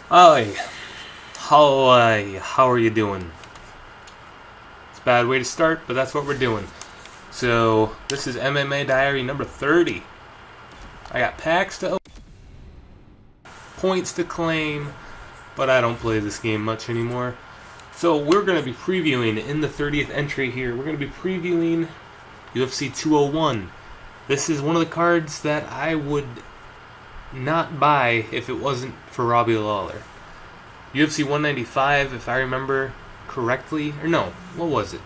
Hi, how are you doing? It's a bad way to start, but that's what we're doing. So, this is MMA Diary number 30. I got packs to open, points to claim, but I don't play this game much anymore. So, we're going to be previewing in the 30th entry here. We're going to be previewing UFC 201. This is one of the cards that I would not buy if it wasn't for Robbie Lawler. UFC 195, if I remember correctly, or no, what was it?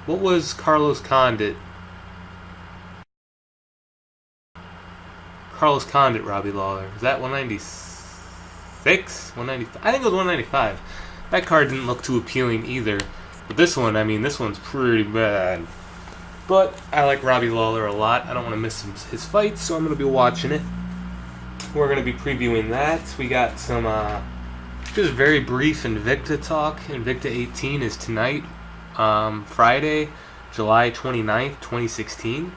What was Carlos Condit? Carlos Condit, Robbie Lawler. Is that 196? 195? I think it was 195. That card didn't look too appealing either. But this one, this one's pretty bad. But I like Robbie Lawler a lot. I don't want to miss his fights, so I'm going to be watching it. We're going to be previewing that. We got some just very brief Invicta talk. Invicta 18 is tonight, Friday, July 29th, 2016.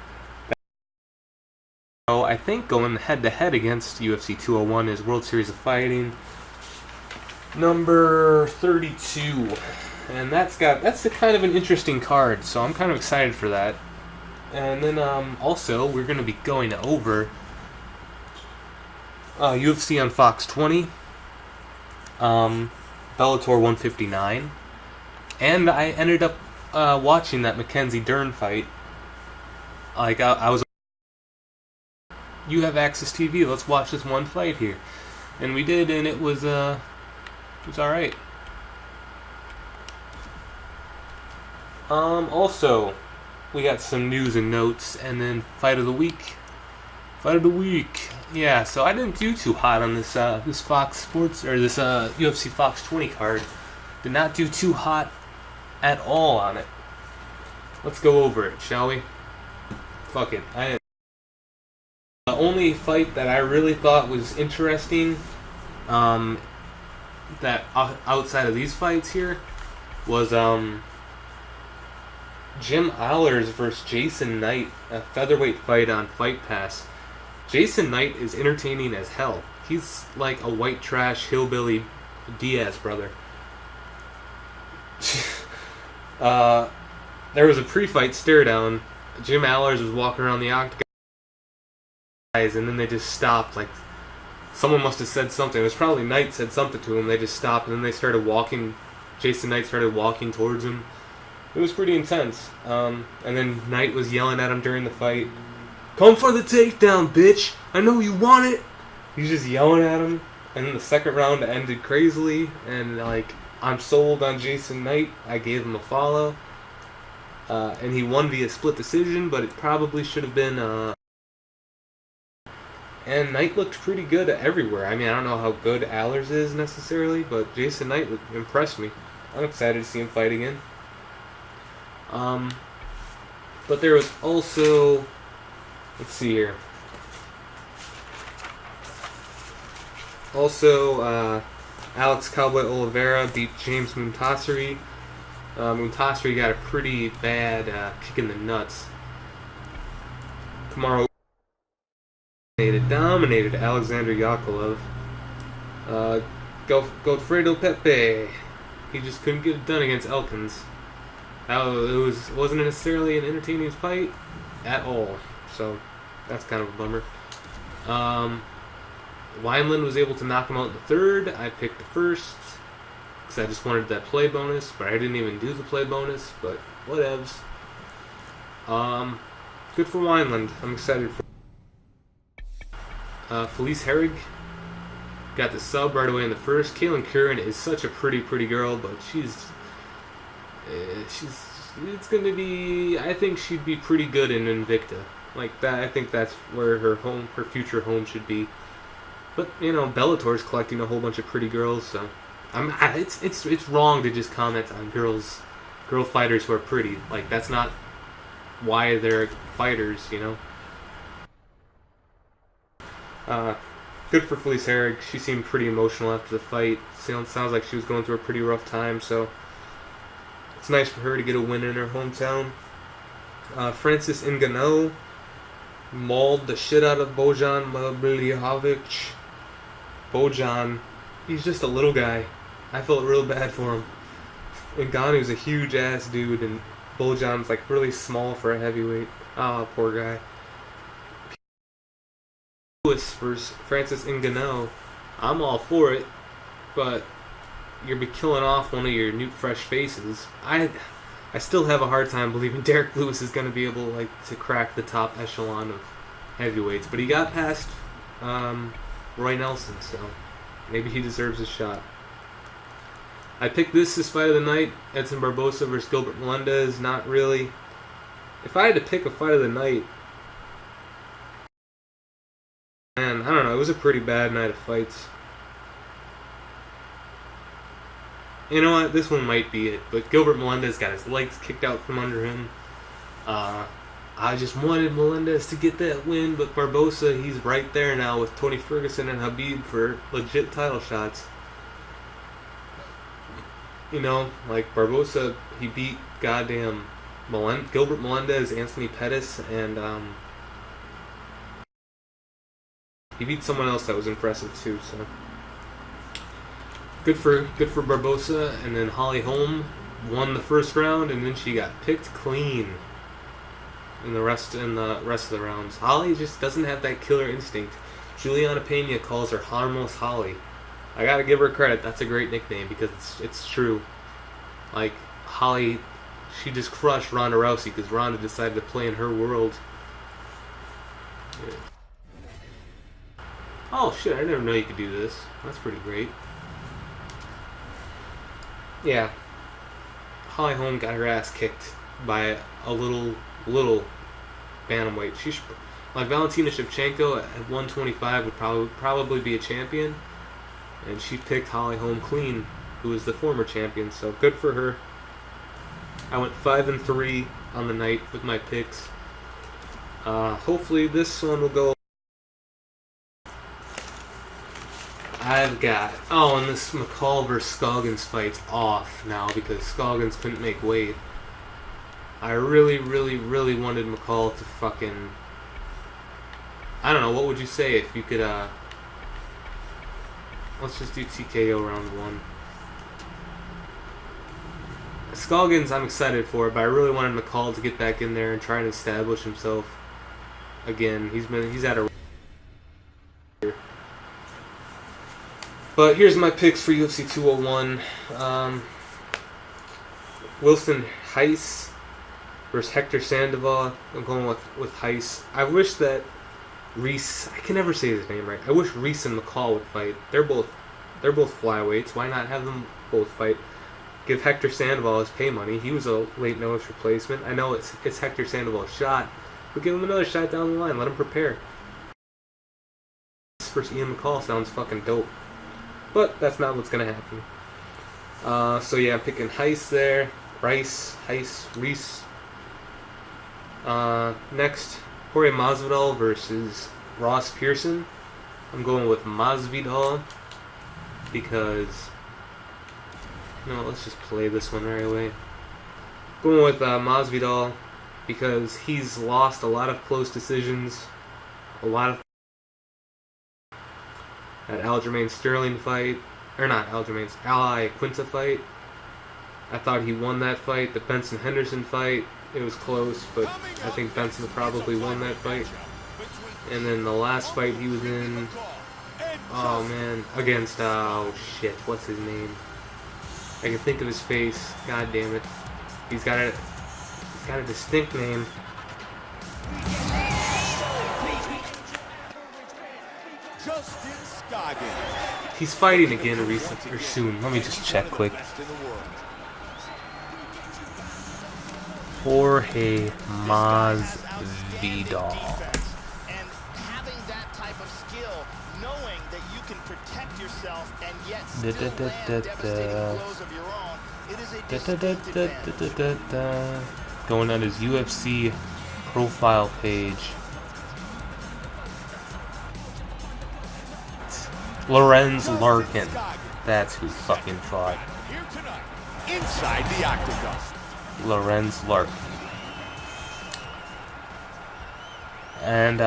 So I think going head-to-head against UFC 201 is World Series of Fighting number 32. And that's a kind of an interesting card, so I'm kind of excited for that. And then also we're going to be going over UFC on Fox 20, Bellator 159, and I ended up watching that Mackenzie Dern fight. Like I was, you have Access TV. Let's watch this one fight here, and we did, and it was all right. Also, we got some news and notes, and then fight of the week. Fight of the week. Yeah, so I didn't do too hot on this this Fox Sports or this UFC Fox 20 card. Did not do too hot at all on it. Let's go over it, shall we? Fuck it. The only fight that I really thought was interesting, that outside of these fights here, was Jim Allers versus Jason Knight, a featherweight fight on Fight Pass. Jason Knight is entertaining as hell. He's like a white trash hillbilly Diaz brother. There was a pre-fight stare down. Jim Allers was walking around the octagon, and then they just stopped. Like someone must have said something. It was probably Knight said something to him. They just stopped, and then they started walking. Jason Knight started walking towards him. It was pretty intense. And then Knight was yelling at him during the fight. Come for the takedown, bitch! I know you want it! He's just yelling at him. And then the second round ended crazily. And, like, I'm sold on Jason Knight. I gave him a follow. And he won via split decision, but it probably should have been, And Knight looked pretty good everywhere. I mean, I don't know how good Allers is necessarily, but Jason Knight impressed me. I'm excited to see him fight again. But there was also... Let's see here. Also, Alex Cowboy Oliveira beat James Muntasiri. Muntasiri got a pretty bad kick in the nuts. Kamaru dominated Alexander Yakovlev. Godfredo Pepe. He just couldn't get it done against Elkins. It wasn't necessarily an entertaining fight at all. So, that's kind of a bummer. Wineland was able to knock him out in the third. I picked the first, because I just wanted that play bonus, but I didn't even do the play bonus, but whatevs. Good for Wineland. I'm excited for Felice Herrig got the sub right away in the first. Kaylin Curran is such a pretty girl, but it's going to be, I think she'd be pretty good in Invicta. Like that, I think that's where her future home should be. But you know, Bellator's collecting a whole bunch of pretty girls, so it's wrong to just comment on girl fighters who are pretty. Like that's not why they're fighters, you know. Good for Felice Herrig. She seemed pretty emotional after the fight. Sounds like she was going through a pretty rough time, so it's nice for her to get a win in her hometown. Francis Ngannou mauled the shit out of Bojan Milijovic. Bojan, he's just a little guy. I felt real bad for him. Ngannou's a huge ass dude, and Bojan's like really small for a heavyweight. Ah, poor guy. Lewis versus Francis Ngannou. I'm all for it, but you're be killing off one of your new fresh faces. I still have a hard time believing Derek Lewis is going to be able to crack the top echelon of heavyweights, but he got past Roy Nelson, so maybe he deserves a shot. I picked this fight of the night, Edson Barbosa versus Gilbert Melendez. Not really. If I had to pick a fight of the night, man, I don't know. It was a pretty bad night of fights. You know what? This one might be it. But Gilbert Melendez got his legs kicked out from under him. I just wanted Melendez to get that win, but Barbosa, he's right there now with Tony Ferguson and Khabib for legit title shots. You know, like Barbosa, he beat goddamn Gilbert Melendez, Anthony Pettis, and he beat someone else that was impressive too. So good for Barbosa. And then Holly Holm won the first round, and then she got picked clean in the rest of the rounds. Holly just doesn't have that killer instinct. Juliana Pena calls her Harmless Holly. I gotta give her credit. That's a great nickname because it's true. Like Holly, she just crushed Ronda Rousey because Ronda decided to play in her world. Yeah. Oh shit! I didn't know you could do this. That's pretty great. Yeah, Holly Holm got her ass kicked by a little bantamweight. Like Valentina Shevchenko at 125 would probably be a champion. And she picked Holly Holm clean, who was the former champion, so good for her. I went 5-3 on the night with my picks. Hopefully this one will go. I've got... Oh, and this McCall versus Scoggins fight's off now because Scoggins couldn't make weight. I really wanted McCall to fucking... I don't know, what would you say if you could, Let's just do TKO round 1. Scoggins, I'm excited for it, but I really wanted McCall to get back in there and try and establish himself again. He's at a... But here's my picks for UFC 201. Wilson Heiss versus Hector Sandoval. I'm going with Heiss. I wish that Reese, I can never say his name right. I wish Reese and McCall would fight. They're both flyweights. Why not have them both fight? Give Hector Sandoval his pay money. He was a late notice replacement. I know it's Hector Sandoval's shot, but give him another shot down the line. Let him prepare. Versus Ian McCall sounds fucking dope, but that's not what's gonna happen. So yeah, I'm picking Heiss there. Reese. Next, Jorge Masvidal versus Ross Pearson. I'm going with Masvidal because... No, let's just play this one right away. Going with Masvidal because he's lost a lot of close decisions. That Aljamain Sterling fight, or not Aljamain's, Ally Quinta fight. I thought he won that fight. The Benson Henderson fight, it was close, but I think Benson probably won that fight. And then the last fight he was in, oh man, against, oh shit, what's his name? I can think of his face. God damn it. He's got a distinct name. He's fighting again recently or soon. Let me just check quick. Jorge Masvidal. And having that type of skill, knowing that you can protect yourself and yet still land devastating blows of your own, it is a distinct advantage. Going on his UFC profile page. Lorenz Larkin. That's who fucking fought. Here tonight, inside the octagon. Lorenz Larkin. and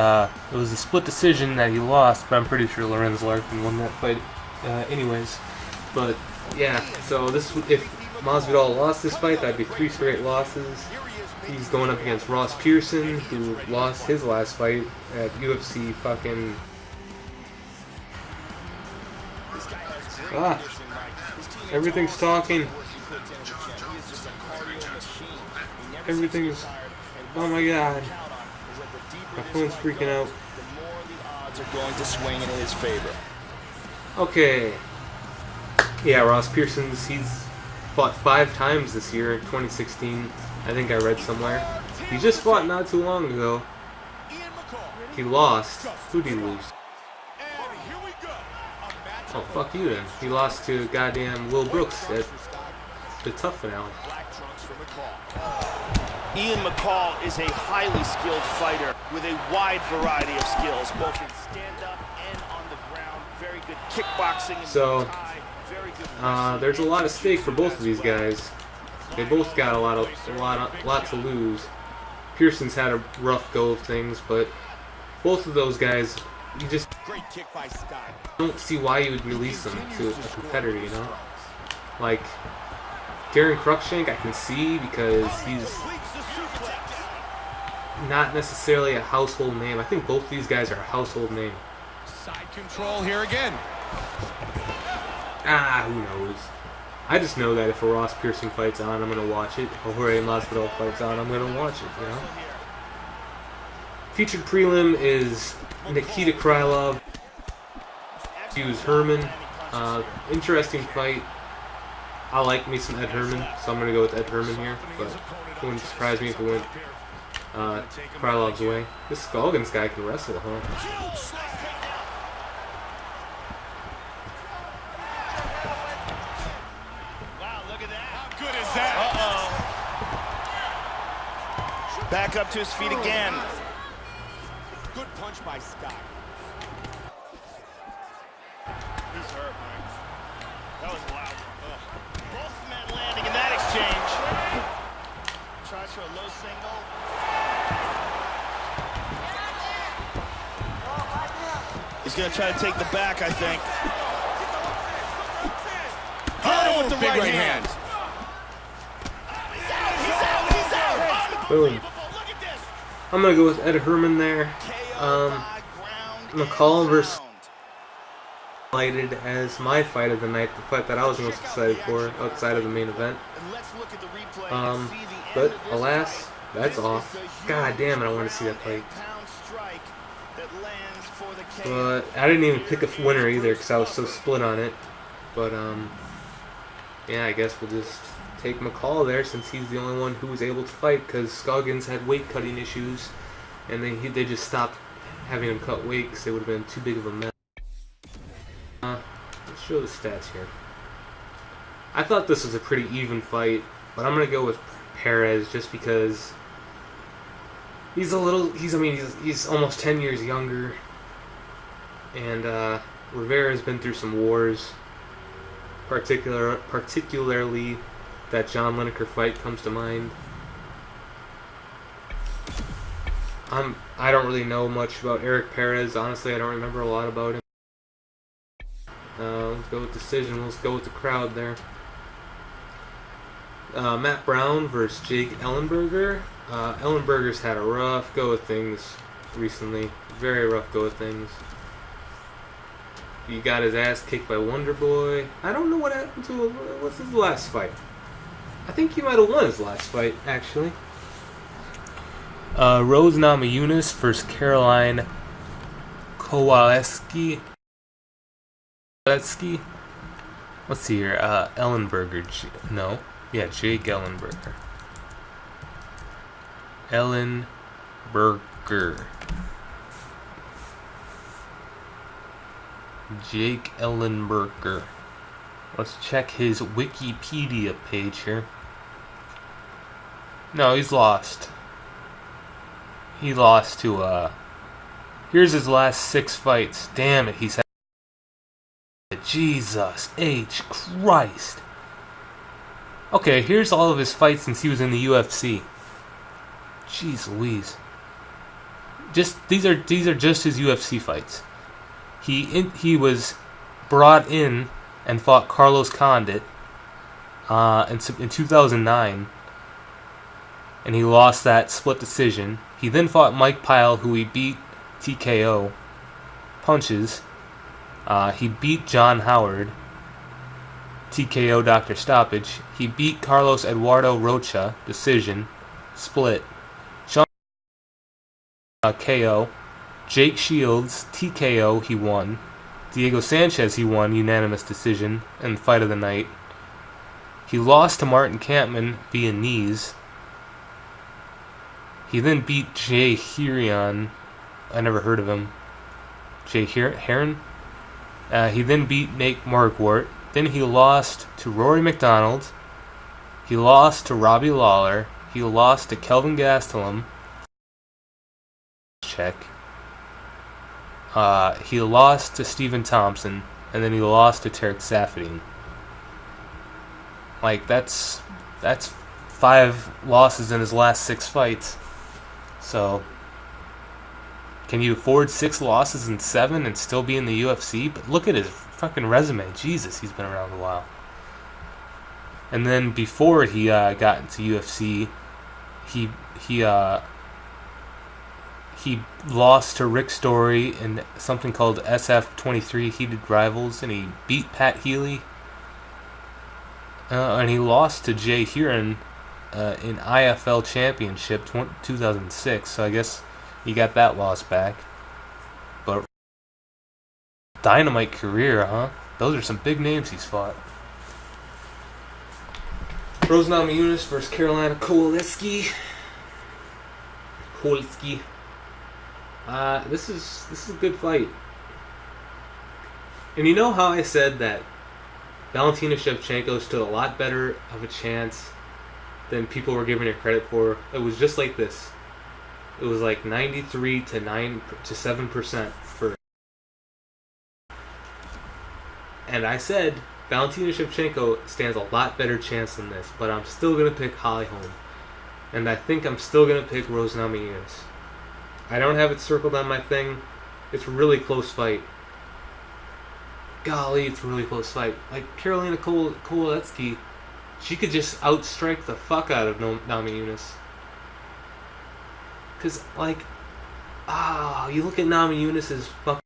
it was a split decision that he lost, but I'm pretty sure Lorenz Larkin won that fight anyways. But yeah, so this, if Masvidal lost this fight, that'd be 3 straight losses. He's going up against Ross Pearson, who lost his last fight at UFC fucking... everything's talking. Everything's... oh my god. My phone's freaking out. Odds are going to swing in his favor. Okay. Yeah, Ross Pearson's, he's fought 5 times this year in 2016. I think I read somewhere. He just fought not too long ago. He lost. Who'd he lose? Oh, fuck you then. He lost to goddamn Will Brooks at the Tough finale. Ian McCall is a highly skilled fighter with a wide variety of skills, both in stand-up and on the ground. Very good kickboxing. And so, very good there's a lot at stake for both of these guys. They both got a lot to lose. Pearson's had a rough go of things, but both of those guys, you just don't see why you would release them to a competitor, you know? Like, Darren Cruikshank, I can see because he's not necessarily a household name. I think both these guys are a household name. Side control here again. Who knows? I just know that if a Ross Pearson fight's on, I'm going to watch it. If a Jorge Masvidal fight's on, I'm going to watch it, you know? Featured prelim is Nikita Krylov. Hughes Herman. Interesting fight. I like me some Ed Herman, so I'm going to go with Ed Herman here. But it wouldn't surprise me if it went Krylov's way. This Scoggins guy can wrestle, huh? Back up to his feet again. Good punch by Scott. He's hurt, Mike. That was loud. Both men landing in that exchange. Tries for a low single. He's going to try to take the back, I think. Oh, with the big right hand. Boom. I'm going to go with Ed Herman there. McCall versus highlighted as my fight of the night, the fight that I was most excited for outside of the main event. But alas, that's off. God damn it, I want to see that fight. But I didn't even pick a winner either because I was so split on it. But yeah, I guess we'll just take McCall there since he's the only one who was able to fight because Scoggins had weight cutting issues and they just stopped having him cut weight because it would have been too big of a mess. Let's show the stats here. I thought this was a pretty even fight, but I'm gonna go with Perez just because he's almost 10 years younger, and Rivera's been through some wars. Particularly that John Lineker fight comes to mind. I don't really know much about Eric Perez. Honestly, I don't remember a lot about him. Let's go with decision. Let's go with the crowd there. Matt Brown versus Jake Ellenberger. Ellenberger's had a rough go of things recently. Very rough go of things. He got his ass kicked by Wonder Boy. I don't know what happened to him. What's his last fight? I think he might have won his last fight, actually. Rose Namajunas versus Caroline Kowalski. Let's see here. Ellenberger. Jake Ellenberger. Ellenberger. Jake Ellenberger. Let's check his Wikipedia page here. No, he's lost. He lost to, here's his last 6 fights. Damn it, he's had... Jesus H. Christ. Okay, here's all of his fights since he was in the UFC. Jeez Louise. these are just his UFC fights. He was brought in and fought Carlos Condit in 2009, and he lost that split decision. He then fought Mike Pyle, who he beat TKO punches. He beat John Howard TKO doctor stoppage. He beat Carlos Eduardo Rocha decision split. Sean KO. Jake Shields TKO he won. Diego Sanchez he won unanimous decision in the fight of the night. He lost to Martin Kampmann via knees. He then beat Jay Herion. I never heard of him. Jay Heron. He then beat Nate Marquardt. Then he lost to Rory McDonald. He lost to Robbie Lawler. He lost to Kelvin Gastelum. Check. He lost to Stephen Thompson. And then he lost to Tarek Saffiedine. Like, that's 5 losses in his last 6 fights. So, can you afford 6 losses in 7 and still be in the UFC? But look at his fucking resume. Jesus, he's been around a while. And then before he got into UFC, he lost to Rick Story in something called SF23 Heated Rivals, and he beat Pat Healy. And he lost to Jay Heron in IFL Championship 2006, so I guess he got that loss back. But dynamite career, huh? Those are some big names he's fought. Rose Namajunas versus Carolina Kowalski. This is a good fight. And you know how I said that Valentina Shevchenko stood a lot better of a chance than people were giving her credit for? It was just like this. It was like 93 to 7% for. And I said Valentina Shevchenko stands a lot better chance than this, but I'm still gonna pick Holly Holm, and I think I'm still gonna pick Rose Namajunas. I don't have it circled on my thing. It's a really close fight. Golly, it's a really close fight. Like, Carolina Kowalski, she could just outstrike the fuck out of Namajunas. Because, like, you look at Namajunas' fucking...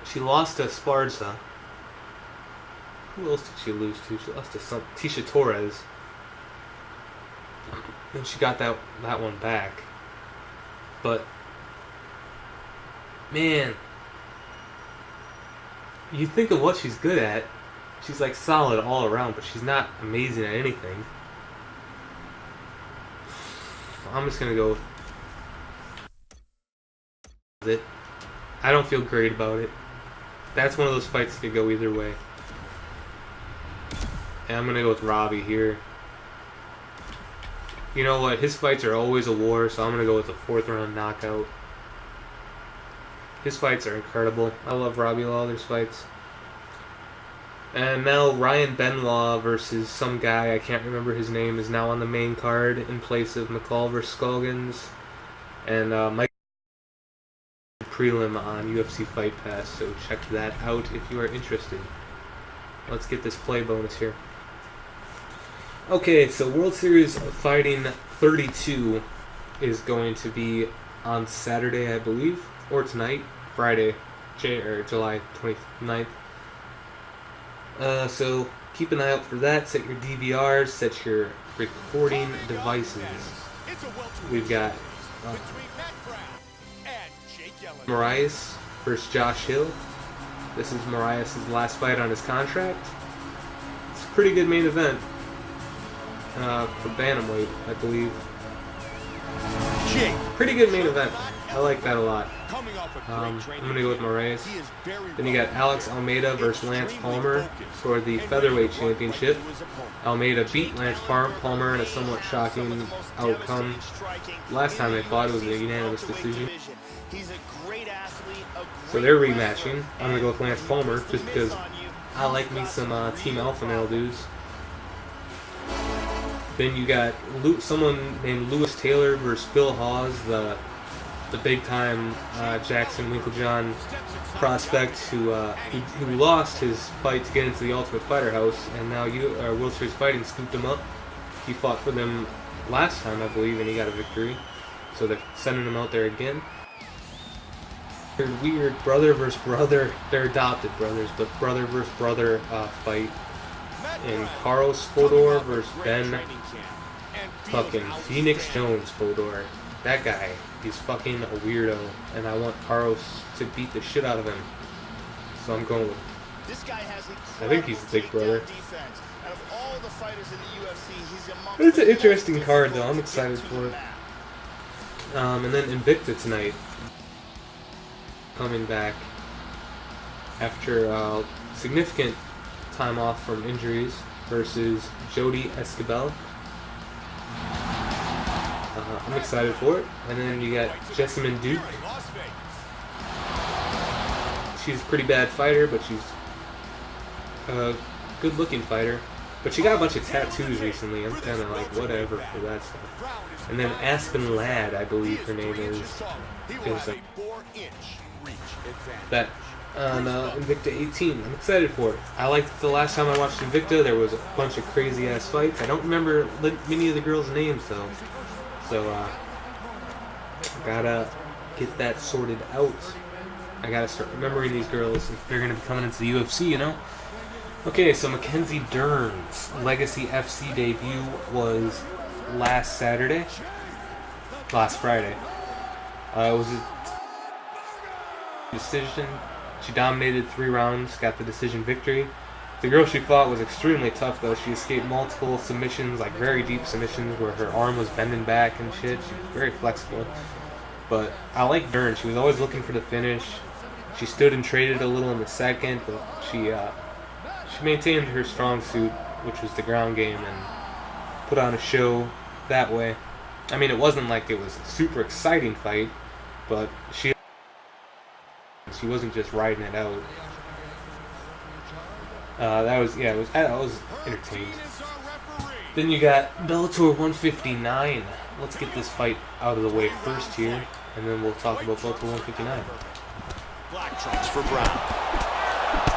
She lost to Esparza. Who else did she lose to? She lost to Tisha Torres. And she got that one back. But... man, you think of what she's good at. She's like solid all around, but she's not amazing at anything. I'm just gonna go with it. I don't feel great about it. That's one of those fights that could go either way. And I'm gonna go with Robbie here. You know what? His fights are always a war, so I'm gonna go with a 4th round knockout. His fights are incredible. I love Robbie Lawler's fights. And now Ryan Benoit versus some guy, I can't remember his name, is now on the main card in place of McCall versus Scoggins. And Mike prelim on UFC Fight Pass, so check that out if you are interested. Let's get this play bonus here. Okay, so World Series of Fighting 32 is going to be on Saturday, I believe, or tonight, Friday, July 29th. So keep an eye out for that. Set your DVRs, set your recording devices. We've got Moraes versus Josh Hill. This is Moraes' last fight on his contract. It's a pretty good main event for bantamweight, I believe. Pretty good main event. I like that a lot. I'm going to go with Moraes. Then you got Alex Almeida versus Lance Palmer for the featherweight championship. Almeida beat Lance Palmer in a somewhat shocking outcome. Last time they fought, it was a unanimous decision. So they're rematching. I'm going to go with Lance Palmer just because I like me some Team Alpha Male dudes. Then you got someone named Lewis Taylor versus Phil Hawes, the big time Jackson Winklejohn prospect who lost his fight to get into the Ultimate Fighter house, and now World Series Fighting scooped him up. He fought for them last time, I believe, and he got a victory. So they're sending him out there again. They're weird brother versus brother. They're adopted brothers, but brother versus brother fight in Carlos Fodor versus Ben fucking Phoenix Jones Fodor. That guy, he's fucking a weirdo, and I want Carlos to beat the shit out of him. So I'm going with. I think he's the big brother. It's an interesting card, though. I'm excited for it. And then Invicta tonight, coming back after significant time off from injuries versus Jody Escobar. I'm excited for it. And then you got Jessamine Duke. She's a pretty bad fighter, but she's a good-looking fighter. But she got a bunch of tattoos recently. I'm kind of like, whatever for that stuff. And then Aspen Ladd, I believe her name is like that on Invicta 18. I'm excited for it. I liked the last time I watched Invicta. There was a bunch of crazy-ass fights. I don't remember many of the girls' names, though. So, gotta get that sorted out. I gotta start remembering these girls if they're gonna be coming into the UFC, you know? Okay, so Mackenzie Dern's Legacy FC debut was last Friday. It was a decision. She dominated 3 rounds, got the decision victory. The girl she fought was extremely tough, though. She escaped multiple submissions, like very deep submissions, where her arm was bending back and shit. She was very flexible. But I like Dern. She was always looking for the finish. She stood and traded a little in the second, but she maintained her strong suit, which was the ground game, and put on a show that way. I mean, it wasn't like it was a super exciting fight, but she wasn't just riding it out. I was entertained. Then you got Bellator 159. Let's get this fight out of the way first here, and then we'll talk about Bellator 159. Black trunks for Brown.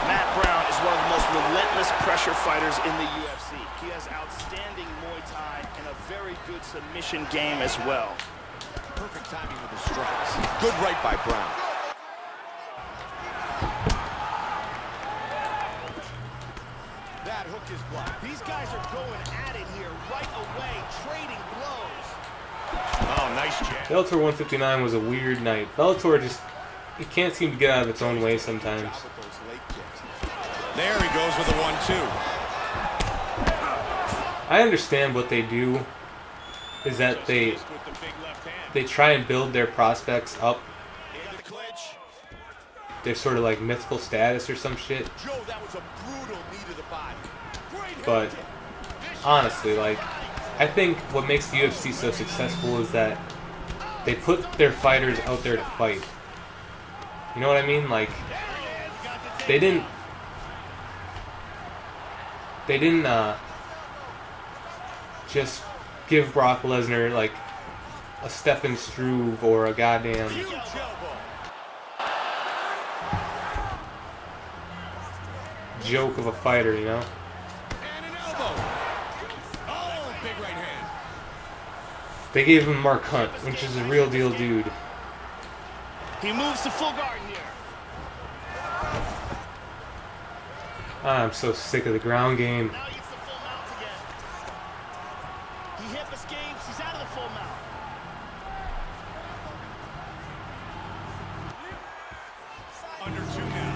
Matt Brown is one of the most relentless pressure fighters in the UFC. He has outstanding Muay Thai and a very good submission game as well. Perfect timing with the strikes. Good right by Brown. That hook is blocked. These guys are going at it here right away, trading blows. Oh, nice jab. Bellator 159 was a weird night. Bellator it can't seem to get out of its own way sometimes. There he goes with a 1-2. I understand what they do is that they try and build their prospects up. They're sort of like mythical status or some shit. But honestly, like, I think what makes the UFC so successful is that they put their fighters out there to fight. You know what I mean? Like, they didn't just give Brock Lesnar like a Stefan Struve or a goddamn joke of a fighter, you know? They gave him Mark Hunt, which is a real deal dude. He moves to full guard here. I'm so sick of the ground game. Now he's the full mount again. He hip escapes. He's out of the full mount. Under 2 now.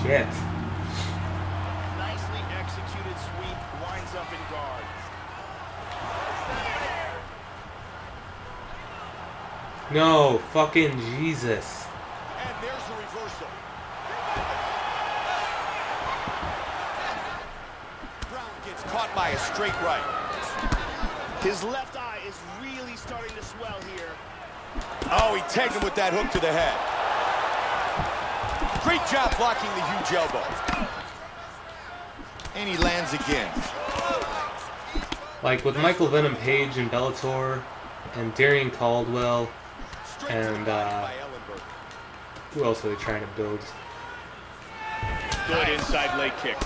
Shit. Nicely executed sweep. Winds up in guard. No, fucking Jesus. And there's the reversal. Brown gets caught by a straight right. His left eye is really starting to swell here. Oh, he tagged him with that hook to the head. Great job blocking the huge elbow. And he lands again. Like with Michael Venom Page in Bellator, and Darian Caldwell, and who else are they trying to build? Good inside leg kick.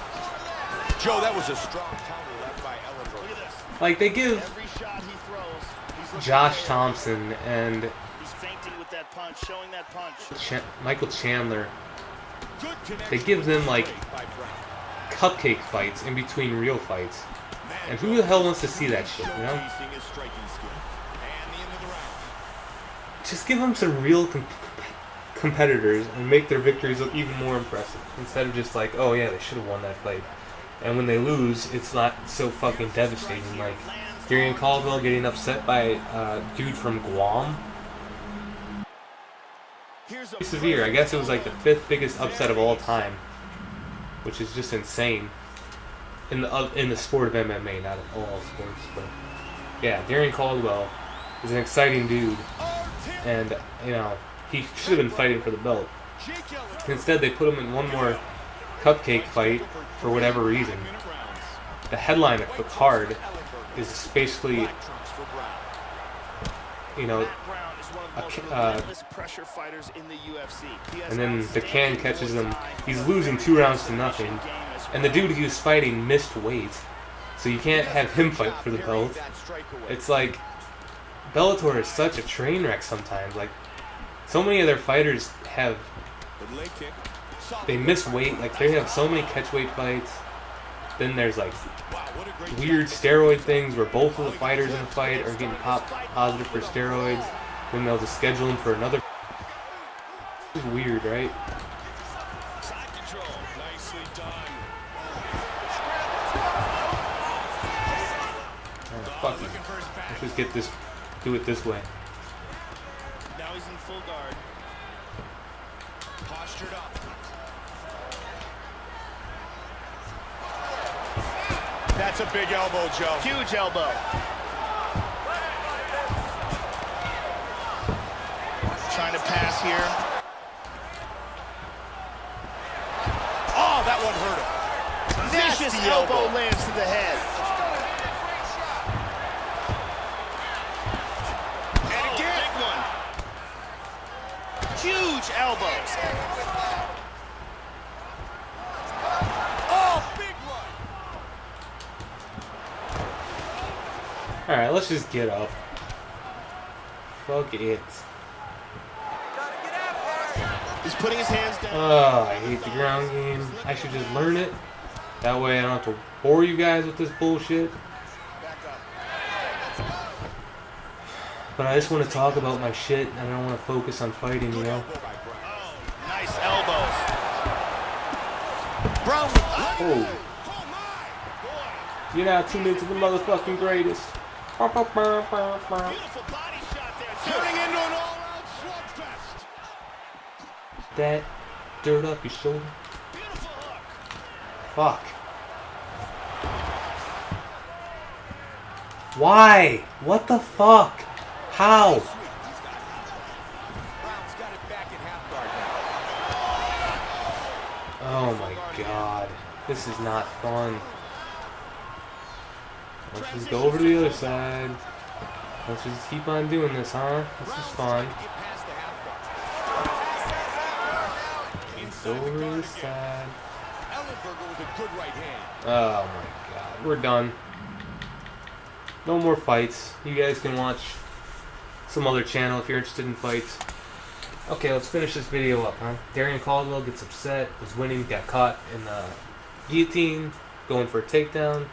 Joe, that was a strong counter left by Ellenberger. Like they give Every shot he throws, Josh Thompson and he's feinting with that punch, showing that punch. Michael Chandler, Good they connection. give them like By Brown. cupcake fights in between real fights. And who the hell wants to see that shit, you know? Showcasing his striking skill. And the end of the round. Just give them some real competitors and make their victories look even more impressive. Instead of just like, oh yeah, they should have won that fight. And when they lose, it's not so fucking devastating. Like Darian Caldwell getting upset by a dude from Guam. Severe. I guess it was like the 5th biggest upset of all time, which is just insane. In the sport of MMA, not in all sports, but yeah, Darian Caldwell is an exciting dude, and you know he should have been fighting for the belt. Instead, they put him in one more cupcake fight for whatever reason. The headline of the card is basically, you know, Pressure fighters in the UFC. and then the can catches him. He's losing 2 rounds to nothing, and the dude he was fighting missed weight, so you can't have him fight for the belt. It's like Bellator is such a train wreck sometimes. Like so many of their fighters they miss weight. Like they have so many catchweight fights. Then there's like weird steroid things where both of the fighters in the fight are getting positive for steroids. Then they'll just schedule them for another. It's weird, right? Side control. Nicely done. Fuck it. Let's just get this. Do it this way. Now he's in full guard. Postured up. That's a big elbow, Joe. Huge elbow. Trying to pass here. Oh, that one hurt him. Vicious Nasty elbow elbow. lands to the head. And again. Big one. Huge elbows. Oh, big one. Alright, let's just get up. Fuck it. He's putting his hands down. Oh, I hate the ground game. I should just learn it. That way I don't have to bore you guys with this bullshit. But I just want to talk about my shit and I don't want to focus on fighting, you know? Nice elbows. Brown. Oh. You're now tuned into the motherfucking greatest. Beautiful body shot there. Turning into an all-out slugfest. That dirt off your shoulder. Beautiful hook. Fuck. Why? What the fuck? How? Brown's got it back in half guard now. Oh my god. This is not fun. Let's just go over to the other side. Let's just keep on doing this, huh? This is fun. Get past the half guard. Let's go over to the side. Ellenberger with a good right hand. Oh my god. We're done. No more fights. You guys can watch some other channel if you're interested in fights. Okay, let's finish this video up, huh? Darian Caldwell gets upset, was winning, got caught in the guillotine, going for a takedown.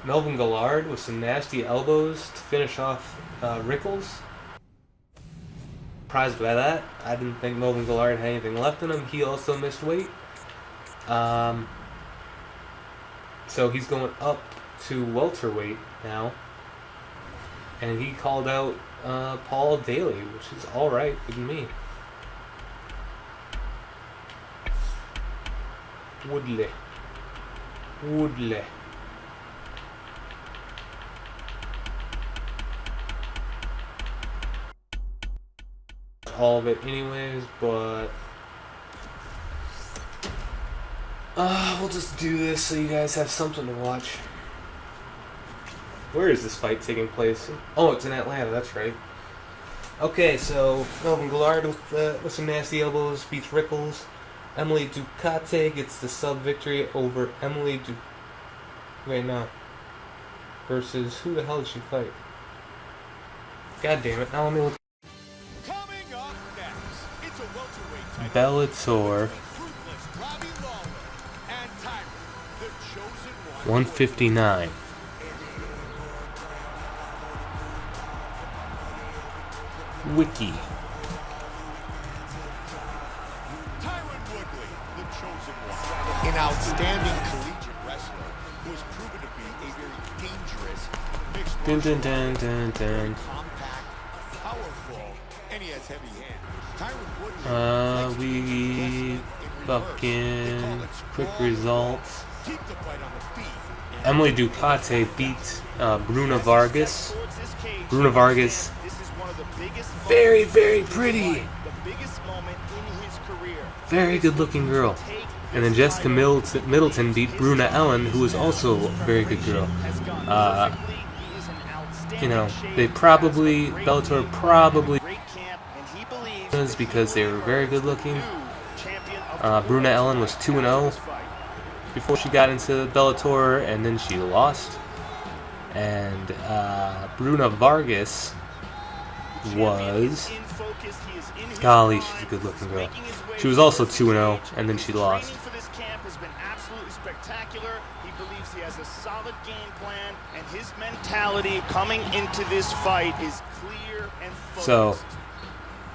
Melvin Guillard with some nasty elbows to finish off Rickles. Surprised by that. I didn't think Melvin Guillard had anything left in him. He also missed weight. So he's going up to welterweight now. And he called out Paul Daly, which is alright with me. Woodley. All of it anyways, but We'll just do this so you guys have something to watch. Where is this fight taking place? Oh, it's in Atlanta, that's right. Okay, so Guillard with some nasty elbows beats Rickles. Emily Ducati gets the sub victory over Emily versus who the hell did she fight? God damn it! Now let me look. Coming up next, it's a welterweight Bellator. and Tyron, the chosen one. 159. Wiki. Tyron Woodley, the chosen one. An outstanding collegiate wrestler who has proven to be a very dangerous mixed martial artist. Compact, powerful, and he has heavy hands. Tyron Woodley We fucking quick results. keep the fight on the feet. Emily Ducati beat Bruna Vargas. Bruna Vargas, very, very pretty. Very good looking girl. And then Jessica Middleton beat Bruna Ellen, who is also a very good girl. You know, Bellator probably was because they were very good looking. Bruna Ellen was 2-0 before she got into Bellator, and then she lost. And Bruna Vargas was, golly, she's a good looking girl. She was also 2-0, and then she lost. He believes he has a solid game plan, and his mentality coming into this fight is clear and focused. So,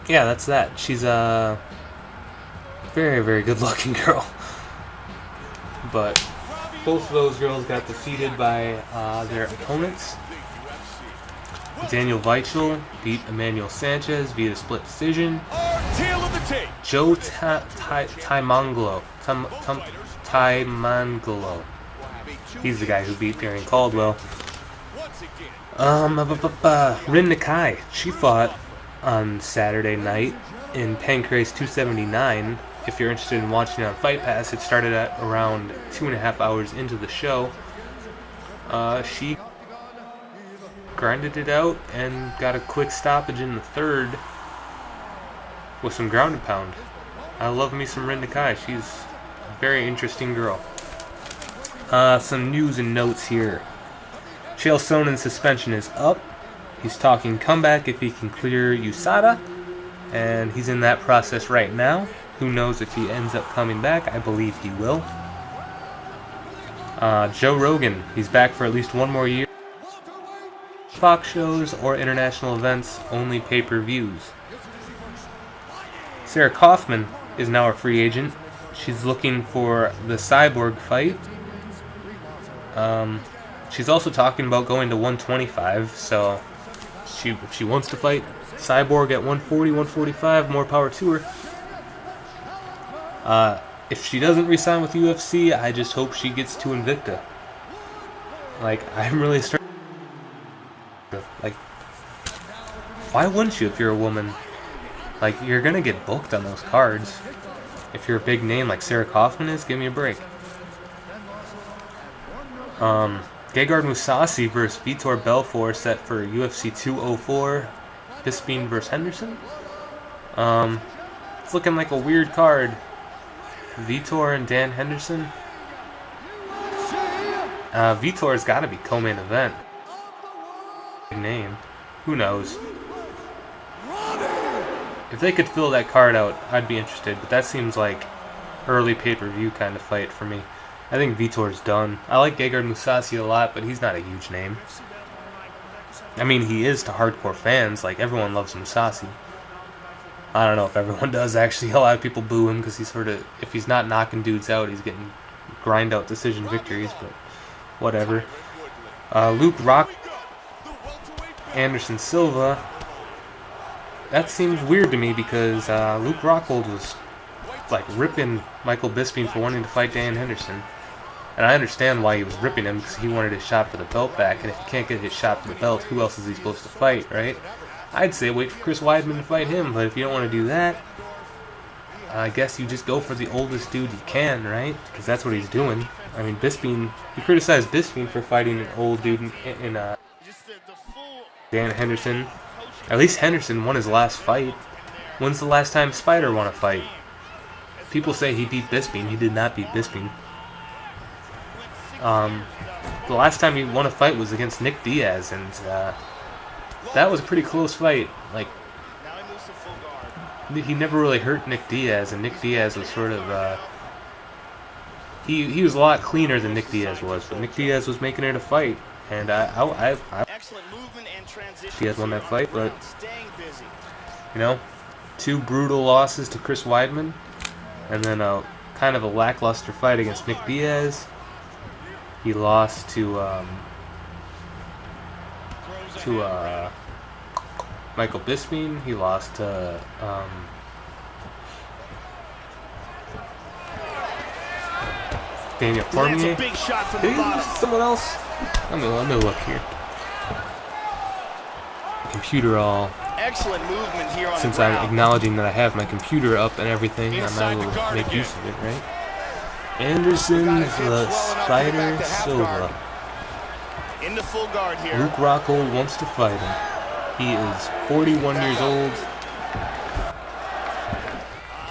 yeah, that's that. She's a very, very good looking girl. But both of those girls got defeated by their opponents. Daniel Weichel beat Emmanuel Sanchez via split decision. Tail of the tape. Joe Taimanglo. He's the guy who beat Darian Caldwell. Rin Nakai. She fought on Saturday night in Pancrase 279. If you're interested in watching it on Fight Pass, it started at around 2.5 hours into the show. She grinded it out and got a quick stoppage in the third with some ground and pound. I love me some Rin Nakai. She's a very interesting girl. Some news and notes here. Chael Sonnen's suspension is up. He's talking comeback if he can clear USADA, and he's in that process right now. Who knows if he ends up coming back? I believe he will. Joe Rogan, he's back for at least one more year. Fox shows or international events, only pay-per-views. Sarah Kaufman is now a free agent. She's looking for the Cyborg fight. She's also talking about going to 125, so if she wants to fight Cyborg at 140, 145, more power to her. If she doesn't re-sign with UFC, I just hope she gets to Invicta. I'm really starting. Why wouldn't you if you're a woman? You're gonna get booked on those cards. If you're a big name like Sarah Kaufman is, give me a break. Gegard Mousasi versus Vitor Belfort set for UFC 204. Bisping versus Henderson. It's looking like a weird card. Vitor and Dan Henderson. Vitor's got to be co-main event. Big name. Who knows? If they could fill that card out, I'd be interested. But that seems like early pay-per-view kind of fight for me. I think Vitor's done. I like Gegard Mousasi a lot, but he's not a huge name. I mean, he is to hardcore fans. Everyone loves Mousasi. I don't know if everyone does, actually. A lot of people boo him because if he's not knocking dudes out, he's getting grind-out decision victories, but whatever. Luke Rock, Anderson Silva. That seems weird to me because Luke Rockhold was ripping Michael Bisping for wanting to fight Dan Henderson. And I understand why he was ripping him, because he wanted his shot for the belt back, and if he can't get his shot for the belt, who else is he supposed to fight, right? I'd say wait for Chris Weidman to fight him, but if you don't want to do that, I guess you just go for the oldest dude you can, right? Because that's what he's doing. I mean, Bisping, you criticized Bisping for fighting an old dude in Dan Henderson. At least Henderson won his last fight. When's the last time Spider won a fight? People say he beat Bisping. He did not beat Bisping. The last time he won a fight was against Nick Diaz, and that was a pretty close fight. Like, he never really hurt Nick Diaz, and Nick Diaz was sort of he was a lot cleaner than Nick Diaz was, but Nick Diaz was making it a fight, and Diaz won that fight, but you know, 2 brutal losses to Chris Weidman, and then a kind of a lackluster fight against Nick Diaz. He lost to Michael Bisping. He lost to Daniel Cormier. Did he lose to someone else? Let me look here. Computer all. Excellent movement here on Since the I'm ground. acknowledging that I have my computer up and everything, I might as well make use of it, right? Anderson the Spider Silva. In the full guard here. Luke Rockhold wants to fight him. He is 41 years old.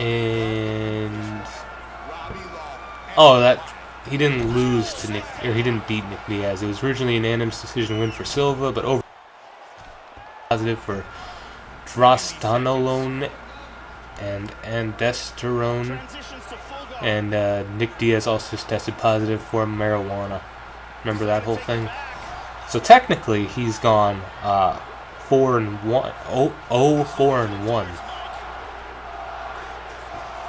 And he didn't lose to Nick, or he didn't beat Nick Diaz. It was originally an unanimous decision win for Silva, but over positive for drostanolone and andesterone. And Nick Diaz also tested positive for marijuana. Remember that whole thing? So technically, he's gone 4-1, 4-1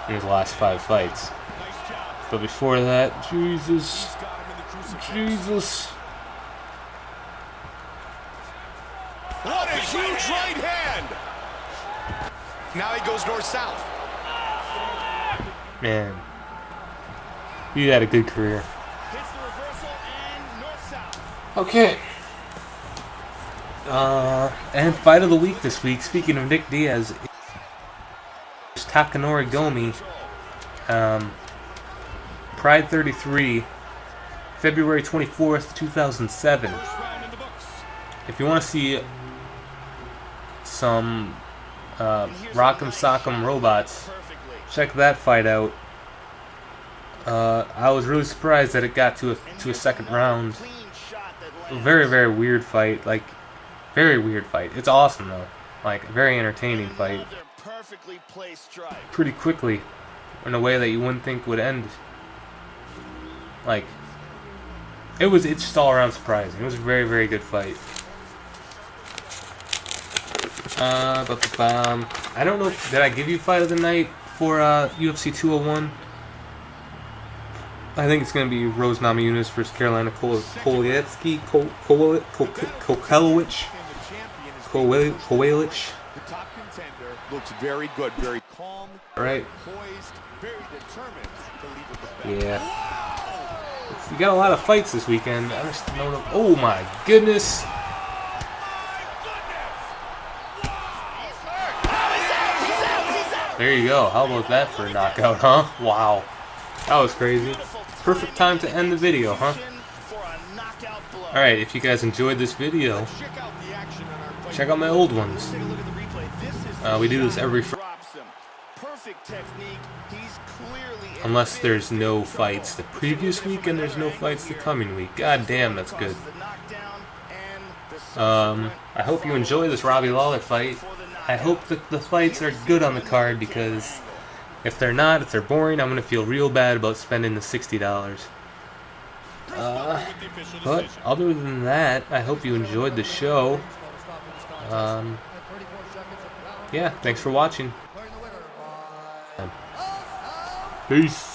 in his last 5 fights. But before that, Jesus. What a huge right hand! Now he goes north-south. Man, he had a good career. Okay. And fight of the week this week, speaking of Nick Diaz, is Takonori Gomi. Pride 33, February 24th, 2007. If you want to see some Rock'em Sock'em robots, check that fight out. I was really surprised that it got to a second round. Very, very weird fight. Like, very weird fight. It's awesome though. Like, a very entertaining fight. Pretty quickly, in a way that you wouldn't think would end. Like, it's just all around surprising. It was a very, very good fight. I don't know. Did I give you fight of the night for UFC 201? I think it's going to be Rose Namajunas versus Carolina Kowalewicz. The top contender looks very good, very calm, right? poised, very determined to leave with the belt. Yeah. You got a lot of fights this weekend. I just don't know. Oh my goodness. There you go. How about that for a knockout, huh? Wow. That was crazy. Perfect time to end the video, huh? Alright, if you guys enjoyed this video, check out my old ones. We do this every Friday. Unless there's no fights the previous week and there's no fights the coming week. God damn, that's good. I hope you enjoy this Robbie Lawler fight. I hope that the fights are good on the card, because if they're not, if they're boring, I'm going to feel real bad about spending the $60. But other than that, I hope you enjoyed the show. Yeah, thanks for watching. Peace.